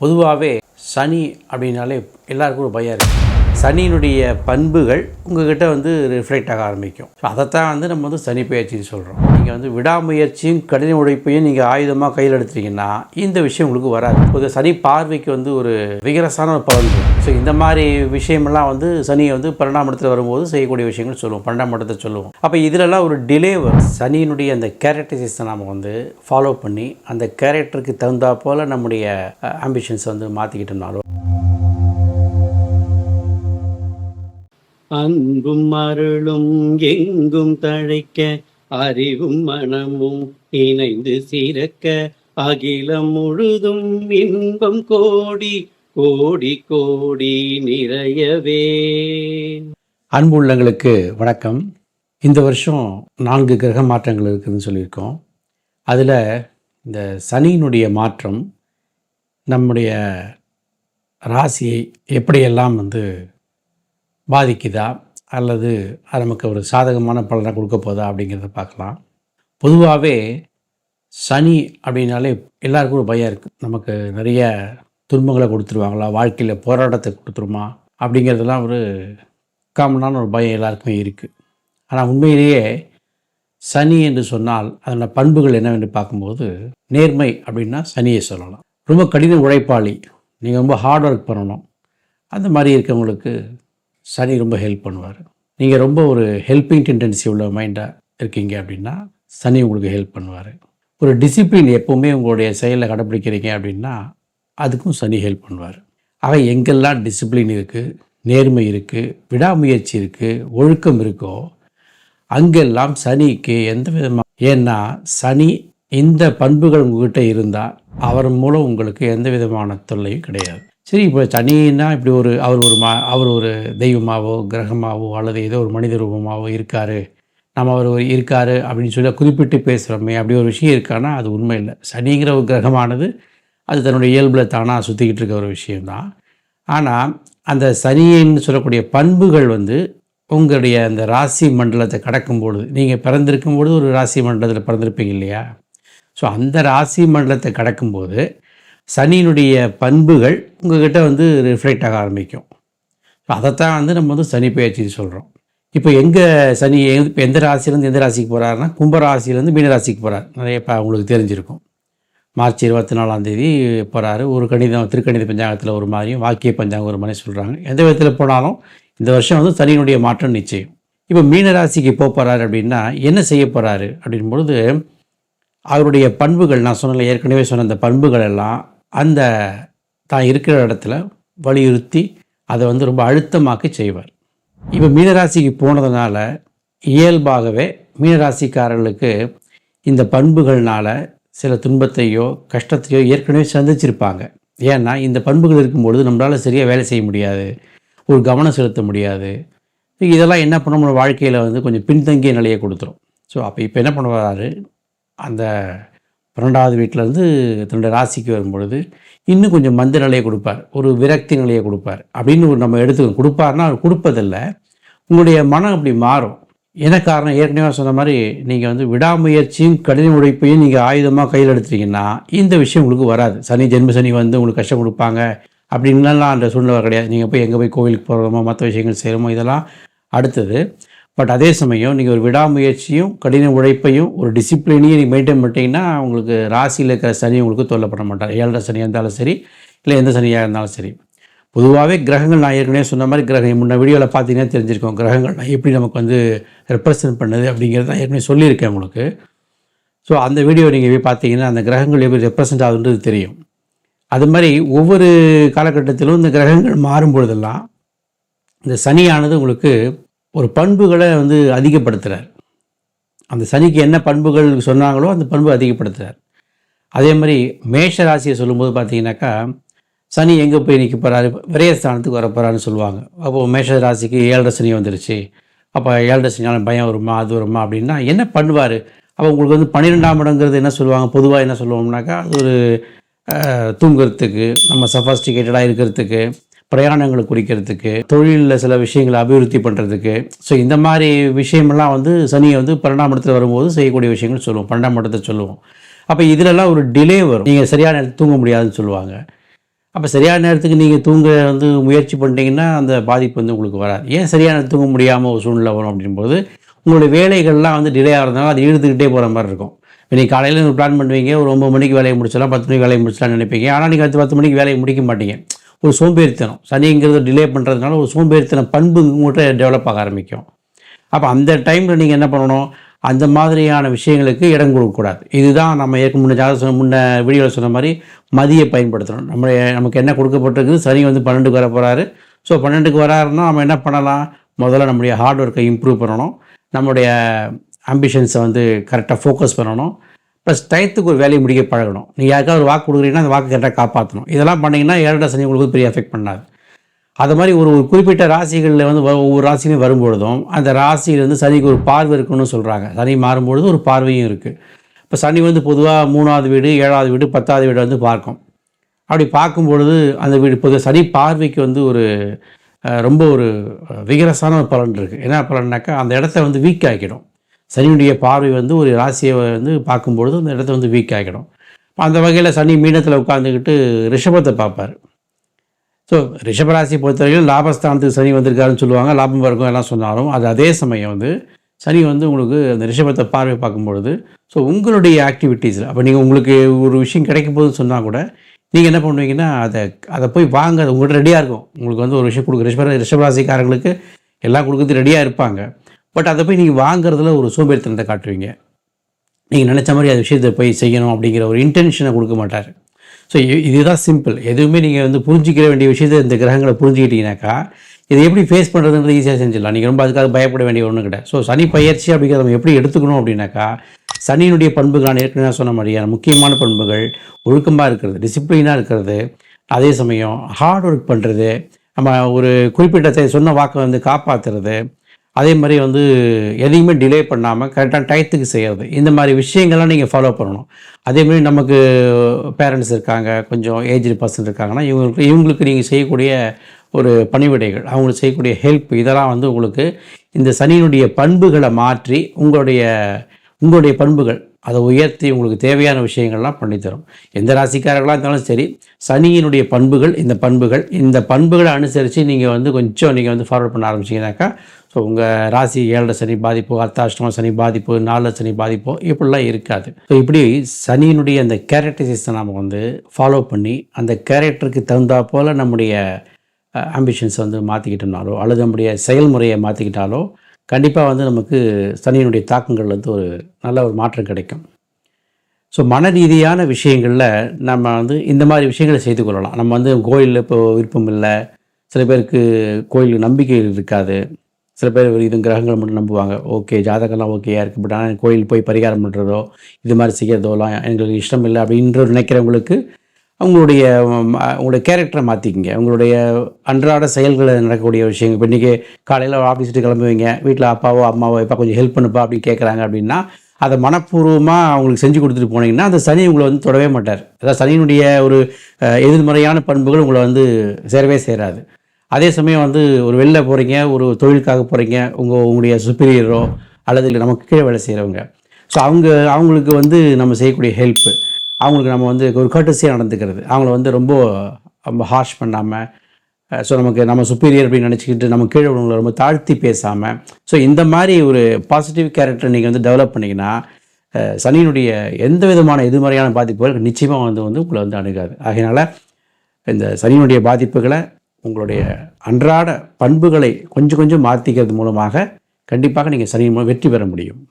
பொதுவாகவே சனி அப்படின்னாலே எல்லாருக்கும் ஒரு பயம் இருக்குது. சனியினுடைய பண்புகள் உங்கள்கிட்ட ரிஃப்ளெக்ட் ஆக ஆரம்பிக்கும். ஸோ அதைத்தான் நம்ம சனி பயிற்சின்னு சொல்கிறோம். நீங்கள் விடாமுயற்சியும் கடின உழைப்பையும் நீங்கள் ஆயுதமாக கையில் எடுத்துட்டீங்கன்னா இந்த விஷயம் உங்களுக்கு வராது. ஒரு சனி பார்வைக்கு ஒரு விகரசான ஒரு பலன் இருக்கும். ஸோ இந்த மாதிரி விஷயமெல்லாம் சனியை 12ஆம் இடத்துல வரும்போது செய்யக்கூடிய விஷயங்கள் சொல்லுவோம், 12ஆம் இடத்தை சொல்லுவோம். அப்போ இதிலெல்லாம் ஒரு டிலே வரும். சனியினுடைய அந்த கேரக்டரிஸ்டிக்ஸை நாம் ஃபாலோ பண்ணி அந்த கேரக்டருக்கு தகுந்தா போல் நம்முடைய ஆம்பிஷன்ஸை மாற்றிக்கிட்டோம்னாலும் அன்பும் அருளும் எங்கும் தழைக்க அறிவும் மனமும் இணைந்து சிறக்க அகிலம் முழுதும் இன்பம் கோடி கோடி கோடி நிறையவே. அன்பு உள்ளங்களுக்கு வணக்கம். இந்த வருஷம் 4 கிரக மாற்றங்கள் இருக்குதுன்னு சொல்லியிருக்கோம். அதில் இந்த சனியினுடைய மாற்றம் நம்முடைய ராசியை எப்படியெல்லாம் பாதிக்குதா அல்லது அது நமக்கு ஒரு சாதகமான பலனை கொடுக்க போதா அப்படிங்கிறத பார்க்கலாம். பொதுவாகவே சனி அப்படின்னாலே எல்லாருக்கும் ஒரு பயம் இருக்குது. நமக்கு நிறைய துன்பங்களை கொடுத்துருவாங்களா, வாழ்க்கையில் போராட்டத்தை கொடுத்துருமா அப்படிங்கிறதுலாம் ஒரு காமனான ஒரு பயம் எல்லாருக்குமே இருக்குது. ஆனால் உண்மையிலேயே சனி என்று சொன்னால் அதோட பண்புகள் என்னவென்று பார்க்கும்போது நேர்மை அப்படின்னா சனியை சொல்லலாம். ரொம்ப கடின உழைப்பாளி, நீங்கள் ரொம்ப ஹார்ட் ஒர்க் பண்ணணும், அந்த மாதிரி இருக்கவங்களுக்கு சனி ரொம்ப ஹெல்ப் பண்ணுவார். நீங்கள் ரொம்ப ஒரு ஹெல்பிங் டெண்டன்சி உள்ள மைண்டாக இருக்கீங்க அப்படின்னா சனி உங்களுக்கு ஹெல்ப் பண்ணுவார். ஒரு டிசிப்ளின் எப்போவுமே உங்களுடைய செயலில் கடைப்பிடிக்கிறீங்க அப்படின்னா அதுக்கும் சனி ஹெல்ப் பண்ணுவார். ஆக எங்கெல்லாம் டிசிப்ளின் இருக்குது, நேர்மை இருக்குது, விடாமுயற்சி இருக்குது, ஒழுக்கம் இருக்கோ அங்கெல்லாம் சனிக்கு எந்த விதமாக, ஏன்னா சனி இந்த பண்புகள் உங்கள்கிட்ட இருந்தால் அவர் மூலம் உங்களுக்கு எந்த விதமான தொல்லையும் கிடையாது. சரி, இப்போ சனின்னா இப்படி அவர் ஒரு தெய்வமாகவோ கிரகமாகவோ அல்லது ஏதோ ஒரு மனித ரூபமாகவோ இருக்கார், நம்ம அவர் இருக்கார் அப்படின்னு சொல்லி குறிப்பிட்டு பேசுகிறோமே, அப்படி ஒரு விஷயம் இருக்கான்னா அது உண்மை இல்லை. சனிங்கிற ஒரு கிரகமானது அது தன்னுடைய இயல்பில் தானாக சுற்றிக்கிட்டு இருக்க ஒரு விஷயம்தான். ஆனால் அந்த சனின்னு சொல்லக்கூடிய பண்புகள் உங்களுடைய அந்த ராசி மண்டலத்தை கடக்கும்பொழுது, நீங்கள் பிறந்திருக்கும்பொழுது ஒரு ராசி மண்டலத்தில் பிறந்திருப்பீங்க இல்லையா? ஸோ அந்த ராசி மண்டலத்தை கடக்கும்போது சனியினுடைய பண்புகள் உங்கள்கிட்ட ரிஃப்ளெக்ட் ஆக ஆரம்பிக்கும். அதைத்தான் நம்ம சனி பயிற்சின்னு சொல்கிறோம். இப்போ சனி இப்போ எந்த ராசிலேருந்து எந்த ராசிக்கு போகிறாருன்னா கும்பராசிலேருந்து மீனராசிக்கு போகிறார். நிறைய இப்போ உங்களுக்கு தெரிஞ்சிருக்கும். மார்ச் 24ஆம் தேதி போகிறாரு. ஒரு திருக்கணித பஞ்சாங்கத்தில் ஒரு மாதிரியும் வாக்கிய பஞ்சாங்கம் ஒரு மாதிரி சொல்கிறாங்க. எந்த விதத்தில் போனாலும் இந்த வருஷம் சனியினுடைய மாற்றம் நிச்சயம். இப்போ மீனராசிக்கு போகிறாரு அப்படின்னா என்ன செய்ய போகிறாரு அப்படின்பொழுது அவருடைய பண்புகள், நான் ஏற்கனவே சொன்ன அந்த பண்புகள் எல்லாம் அந்த தான் இருக்கிற இடத்துல வலியுறுத்தி அதை ரொம்ப அழுத்தமாக்கி செய்வார். இப்போ மீனராசிக்கு போனதுனால இயல்பாகவே மீனராசிக்காரர்களுக்கு இந்த பண்புகள்னால சில துன்பத்தையோ கஷ்டத்தையோ ஏற்கனவே சந்திச்சிருப்பாங்க. ஏன்னா இந்த பண்புகள் இருக்கும்பொழுது நம்மளால் சரியாக வேலை செய்ய முடியாது, ஒரு கவனம் செலுத்த முடியாது. இதெல்லாம் என்ன பண்ண நம்ம வாழ்க்கையில் கொஞ்சம் பின்தங்கிய நிலையை கொடுத்துரும். ஸோ அப்போ இப்போ என்ன பண்ணுவார், அந்த 12வது வீட்டிலேருந்து தன்னுடைய ராசிக்கு வரும்பொழுது இன்னும் கொஞ்சம் மந்த நிலையை கொடுப்பார், ஒரு விரக்தி நிலையை கொடுப்பார் அப்படின்னு நம்ம எடுத்துக்கணும். கொடுப்பார்னா அவர் கொடுப்பதில்லை, உங்களுடைய மனம் அப்படி மாறும். என்ன காரணம், ஏற்கனவே சொன்ன மாதிரி நீங்கள் விடாமுயற்சியும் கடின உழைப்பையும் நீங்கள் ஆயுதமாக கையில் எடுத்துட்டீங்கன்னா இந்த விஷயம் உங்களுக்கு வராது. சனி ஜென்ம சனி உங்களுக்கு கஷ்டம் கொடுப்பாங்க அப்படின்லாம் அந்த சூழ்நிலை கிடையாது. நீங்கள் போய் எங்கே போய் கோவிலுக்கு போகிறோமோ மற்ற விஷயங்கள் செய்கிறோமோ இதெல்லாம் அடுத்தது. பட் அதே சமயம் நீங்கள் ஒரு விடாமுயற்சியும் கடின உழைப்பையும் ஒரு டிசிப்ளினையும் நீங்கள் மெயின்டைன் பண்ணிட்டீங்கன்னா உங்களுக்கு ராசியில் இருக்கிற சனி உங்களுக்கு தொல்லை பண்ண மாட்டார். 7 சனியாக இருந்தாலும் சரி, இல்லை எந்த சனியாக இருந்தாலும் சரி. பொதுவாகவே கிரகங்கள், நான் ஏற்கனவே சொன்ன மாதிரி முன்ன வீடியோவில் பார்த்தீங்கன்னா தெரிஞ்சிருக்கோம் கிரகங்கள் எப்படி நமக்கு ரெப்ரசன்ட் பண்ணுது அப்படிங்கிறது தான் ஏற்கனவே சொல்லியிருக்கேன் உங்களுக்கு. ஸோ அந்த வீடியோ நீங்கள் போய் பார்த்தீங்கன்னா அந்த கிரகங்கள் எப்படி ரெப்ரசன்ட் ஆகுதுன்றது தெரியும். அது மாதிரி ஒவ்வொரு காலகட்டத்திலும் இந்த கிரகங்கள் மாறும் பொழுதெல்லாம் இந்த சனியானது உங்களுக்கு ஒரு பண்புகளை அதிகப்படுத்துகிறார். அந்த சனிக்கு என்ன பண்புகள் சொன்னாங்களோ அந்த பண்பு அதிகப்படுத்துகிறார். அதே மாதிரி மேஷ ராசியை சொல்லும்போது பார்த்தீங்கன்னாக்கா சனி எங்கே போய் நிற்க போகிறாரு, விரயஸ்தானத்துக்கு வர போகிறான்னு சொல்லுவாங்க. அப்போது மேஷ ராசிக்கு 7 சனி வந்துருச்சு, அப்போ 7 சனியால் பயம் வருமா அது வருமா அப்படின்னா என்ன பண்ணுவார். அப்போ உங்களுக்கு 12ஆம் இடங்கிறது என்ன சொல்லுவாங்க, பொதுவாக என்ன சொல்லுவோம்னாக்கா அது ஒரு தூங்குறதுக்கு, நம்ம சஃபாஸ்டிகேட்டடாக இருக்கிறதுக்கு, பிரயாணங்களை குறிக்கிறதுக்கு, தொழிலில் சில விஷயங்களை அபிவிருத்தி பண்ணுறதுக்கு. ஸோ இந்த மாதிரி விஷயமெல்லாம் சனியை 12ஆம் இடத்துல வரும்போது செய்யக்கூடிய விஷயங்கள் சொல்லுவோம், 12ஆம் இடத்தை சொல்லுவோம். அப்போ இதிலெல்லாம் ஒரு டிலே வரும், நீங்கள் சரியான நேரத்தில் தூங்க முடியாதுன்னு சொல்லுவாங்க. அப்போ சரியான நேரத்துக்கு நீங்கள் தூங்க வந்து முயற்சி பண்ணிட்டீங்கன்னா அந்த பாதிப்பு வந்து உங்களுக்கு வராது. ஏன் சரியான தூங்க முடியாமல் ஒரு சூழ்நிலை வரும் அப்படின்போது, உங்களுடைய வேலைகள்லாம் வந்து டிலே ஆகிறதுனால அது இழுத்துக்கிட்டே போகிற மாதிரி இருக்கும். நீங்கள் காலையில் ஒரு பிளான் பண்ணுவீங்க, ஒரு 9 மணிக்கு வேலையை முடிச்சிடலாம், 10 மணிக்கு வேலையை முடிச்சலாம்னு நினைப்பீங்க. ஆனால் நீங்கள் 10 மணிக்கு வேலையை முடிக்க மாட்டீங்க. ஒரு சோம்பேறித்தனம், சனிங்கிறது டிலே பண்ணுறதுனால ஒரு சோம்பேறித்தனம் பண்பு உங்கள்கிட்ட டெவலப் ஆக ஆரம்பிக்கும். அப்போ அந்த டைமில் நீங்கள் என்ன பண்ணணும், அந்த மாதிரியான விஷயங்களுக்கு இடம் கொடுக்கக்கூடாது. இதுதான் நம்ம முன்ன வீடியோவில் சொன்ன மாதிரி மதியை பயன்படுத்தணும். நமக்கு என்ன கொடுக்கப்பட்டிருக்குது, சனி வந்து 12க்கு வர போகிறாரு. ஸோ 12க்கு வராருன்னா நம்ம என்ன பண்ணலாம், முதல்ல நம்முடைய ஹார்ட் ஒர்க்கை இம்ப்ரூவ் பண்ணணும், நம்முடைய ஆம்பிஷன்ஸை வந்து கரெக்டாக ஃபோக்கஸ் பண்ணணும், ப்ளஸ் டயத்துக்கு ஒரு வேலையை முடிக்க பழகணும். நீங்கள் யாருக்காவது ஒரு வாக்கு கொடுக்குறீங்கன்னா அந்த வாக்கு கரெக்டாக காப்பாற்றணும். இதெல்லாம் பண்ணிங்கன்னா 7 சனி உங்களுக்கு பெரிய எஃபெக்ட் பண்ணாது. அது மாதிரி ஒரு குறிப்பிட்ட ராசிகளில் வந்து ஒவ்வொரு ராசியுமே வரும்பொழுதும் அந்த ராசியிலேருந்து சனிக்கு ஒரு பார்வை இருக்குன்னு சொல்கிறாங்க. சனி மாறும்பொழுது ஒரு பார்வையும் இருக்குது. இப்போ சனி வந்து பொதுவாக 3வது வீடு, 7வது வீடு, 10வது வீடு வந்து பார்க்கும். அப்படி பார்க்கும்பொழுது அந்த வீடு பொதுவாக சனி பார்வைக்கு வந்து ஒரு ரொம்ப ஒரு விகரசான ஒரு பலன் இருக்குது. என்ன பலன்னாக்கா, அந்த இடத்த வந்து வீக் ஆக்கிடும். சனியுடைய பார்வை வந்து ஒரு ராசியை வந்து பார்க்கும்பொழுது அந்த இடத்த வந்து வீக் ஆகிடும். அந்த வகையில் சனி மீனத்தில் உட்காந்துக்கிட்டு ரிஷபத்தை பார்ப்பார். ஸோ ரிஷபராசி பொறுத்தவரைக்கும் லாபஸ்தானத்துக்கு சனி வந்திருக்காருன்னு சொல்லுவாங்க, லாபம் வரைக்கும் எல்லாம் சொன்னாலும் அது அதே சமயம் வந்து சனி வந்து உங்களுக்கு அந்த ரிஷபத்தை பார்வை பார்க்கும்பொழுது ஸோ உங்களுடைய ஆக்டிவிட்டீஸில் அப்போ நீங்கள் உங்களுக்கு ஒரு விஷயம் கிடைக்கும் போதுன்னு சொன்னால் கூட நீங்கள் என்ன பண்ணுவீங்கன்னா அதை போய் வாங்க, அது உங்கள்கிட்ட ரெடியாக இருக்கும். உங்களுக்கு வந்து ஒரு விஷயம் கொடுக்க ரிஷபராசிக்காரங்களுக்கு எல்லாம் கொடுக்குறது ரெடியாக இருப்பாங்க. பட் அதை போய் நீங்கள் வாங்குறதுல ஒரு சோம்பேறித்தனத்தை காட்டுவீங்க. நீங்கள் நினச்ச மாதிரி அந்த விஷயத்தை போய் செய்யணும் அப்படிங்கிற ஒரு இன்டென்ஷனை கொடுக்க மாட்டார். ஸோ இதுதான் சிம்பிள். எதுவுமே நீங்கள் வந்து புரிஞ்சிக்கிற வேண்டிய விஷயத்தை இந்த கிரகங்களை புரிஞ்சுக்கிட்டீங்கன்னாக்கா இதை எப்படி ஃபேஸ் பண்ணுறதுன்றது ஈஸியாக செஞ்சிடலாம். நீங்கள் ரொம்ப அதுக்காக பயப்பட வேண்டிய ஒன்றும் கிடையாது. ஸோ சனி பயிற்சி அப்படிங்கிறத நம்ம எப்படி எடுத்துக்கணும் அப்படின்னாக்கா, சனியினுடைய பண்புகள் ஏற்கனவே சொன்ன மாதிரியான முக்கியமான பண்புகள் ஒழுக்கமாக இருக்கிறது, டிசிப்ளினாக இருக்கிறது, அதே சமயம் ஹார்ட் ஒர்க் பண்ணுறது, நம்ம ஒரு குறிப்பிட்ட சொன்ன வாக்கை வந்து காப்பாற்றுறது, அதே மாதிரி வந்து எதையுமே டிலே பண்ணாமல் கரெக்டான டயத்துக்கு செய்கிறது, இந்த மாதிரி விஷயங்கள்லாம் நீங்கள் ஃபாலோ பண்ணணும். அதேமாதிரி நமக்கு பேரண்ட்ஸ் இருக்காங்க, கொஞ்சம் ஏஜ்டு பர்சன் இருக்காங்கன்னா இவங்களுக்கு நீங்கள் செய்யக்கூடிய ஒரு பணிவிடைகள், அவங்களுக்கு செய்யக்கூடிய ஹெல்ப், இதெல்லாம் வந்து உங்களுக்கு இந்த சனியினுடைய பண்புகளை மாற்றி உங்களுடைய பண்புகள் அதை உயர்த்தி உங்களுக்கு தேவையான விஷயங்கள்லாம் பண்ணித்தரும். எந்த ராசிக்காரர்களாக இருந்தாலும் சரி, சனியினுடைய பண்புகள் இந்த பண்புகளை அனுசரித்து நீங்கள் வந்து கொஞ்சம் நீங்கள் வந்து ஃபார்வர்ட் பண்ண ஆரம்பிச்சிங்கனாக்கா ஸோ உங்கள் ராசி 7 சனி பாதிப்பு, அர்த்தாஷ்டம சனி பாதிப்பு, 4 சனி பாதிப்போ இப்படிலாம் இருக்காது. ஸோ இப்படி சனியினுடைய அந்த கேரக்டரிஸ்டிக்ஸை நாம் வந்து ஃபாலோ பண்ணி அந்த கேரக்டருக்கு தகுந்தா போல் நம்முடைய ஆம்பிஷன்ஸை வந்து மாற்றிக்கிட்டோம்னாலோ அல்லது நம்முடைய செயல்முறையை மாற்றிக்கிட்டாலோ கண்டிப்பாக வந்து நமக்கு சனியினுடைய தாக்கங்கள் வந்து ஒரு நல்ல ஒரு மாற்றம் கிடைக்கும். ஸோ மன ரீதியான விஷயங்களில் நம்ம வந்து இந்த மாதிரி விஷயங்களை செய்து கொள்ளலாம். நம்ம வந்து கோயிலில் இப்போ விருப்பம் இல்லை, சில பேருக்கு கோயில் நம்பிக்கை இருக்காது, சில பேர் இது கிரகங்களை மட்டும் நம்புவாங்க. ஓகே, ஜாதகம்லாம் ஓகேயா இருக்குது, பட் ஆனால் கோயில் போய் பரிகாரம் பண்ணுறதோ இது மாதிரி செய்கிறதோலாம் எங்களுக்கு இஷ்டம் இல்லை அப்படின்ற நினைக்கிறவங்களுக்கு உங்களுடைய கேரக்டரை மாற்றிக்கிங்க. உங்களுடைய அன்றாட செயல்களில் நடக்கக்கூடிய விஷயங்கள், இப்போ இன்றைக்கி காலையில் ஆஃபீஸுக்கு கிளம்புவீங்க, வீட்டில் அப்பாவோ அம்மாவோ இப்போ கொஞ்சம் ஹெல்ப் பண்ணுப்பா அப்படின்னு கேட்குறாங்க அப்படின்னா அதை மனப்பூர்வமாக அவங்களுக்கு செஞ்சு கொடுத்துட்டு போனீங்கன்னா அந்த சனி உங்களை வந்து தொடவே மாட்டார். அதாவது சனியினுடைய ஒரு எதிர்மறையான பண்புகள் உங்களை வந்து சேரவே சேராது. அதே சமயம் வந்து ஒரு வெளில போகிறீங்க, ஒரு தொழிலுக்காக போகிறீங்க, உங்களுடைய சுப்பீரியரோ அல்லது இல்லை நமக்கு கீழே வேலை செய்கிறவங்க, ஸோ அவங்களுக்கு வந்து நம்ம செய்யக்கூடிய ஹெல்ப்பு, அவங்களுக்கு நம்ம வந்து ஒரு கர்ட்டஸியாக நடந்துக்கிறது, அவங்கள வந்து ரொம்ப ஹார்ஷ் பண்ணாமல், ஸோ நம்ம சுப்பீரியர் அப்படின்னு நினச்சிக்கிட்டு நம்ம கீழே உள்ளவங்களை ரொம்ப தாழ்த்தி பேசாமல், ஸோ இந்த மாதிரி ஒரு பாசிட்டிவ் கேரக்டர் நீங்கள் வந்து டெவலப் பண்ணிங்கன்னா சனியினுடைய எந்த விதமான எதிர்மறையான பாதிப்புகள் நிச்சயமாக வந்து உங்களை வந்து அணுகாது. ஆகையினால இந்த சனியினுடைய பாதிப்புகளை உங்களுடைய அன்றாட பண்புகளை கொஞ்சம் கொஞ்சம் மாற்றிக்கிறது மூலமாக கண்டிப்பாக நீங்கள் சனி வெற்றி பெற முடியும்.